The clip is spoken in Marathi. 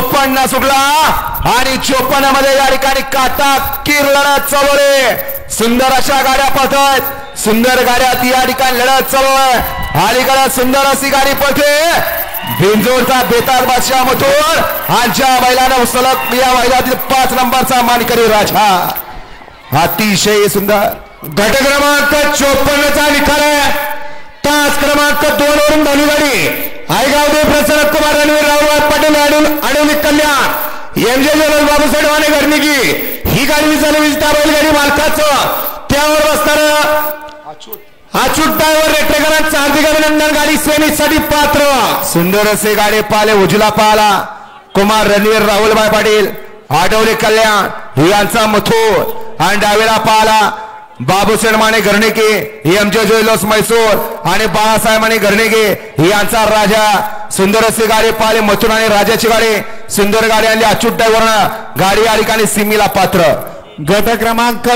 54 सुटला आणि 54 मध्ये या ठिकाणी काटा कीर लढत चालू आहे। सुंदर अशा गाड्या पळतात, सुंदर गाड्यात या ठिकाणी लढत चालू आहे। अलीकडे सुंदर अशी गाडी पळते बिंजोरचा बेताज बादशाह मथुर आणि ज्या बैलानं सलग या बैलातील 5 नंबरचा मानकरी राजा। अतिशय सुंदर गट क्रमांक 54 चा निकाल आहे। तास क्रमांक 2 वरून धावली गाडी आयगावदेव प्रसन्न कुमार रणवीर रावळ पाटील अडवली कल्याण एमजे जनरल बाबूसाहेब वाणे घरनिकी ही गाडी चालवली त्या बैलगाडी मालकाचं त्यावर बसताना अचूक ड्रायव्हर रेटकरांचं हार्दिक अभिनंदन। गाडी सेमीसाठी पात्र। सुंदर असे गाडी पाले उजला पाला कुमार रणवीर राहुलभाई पाटील आडवले कल्याण यांचा मथुर आणि डावीला पाला बाबूसाहेब माने घरनिकी एमजे ज्वेलर्स मैसूर आणि बाळासाहेब माने घरनिकी यांचा राजा। सुंदर असे गाडी पाले मथुर आणि राजाची गाडी सुंदर गाडी आणली अचूक ड्रायव्हरनं गाडी या ठिकाणी सीमेला पात्र। गट क्रमांक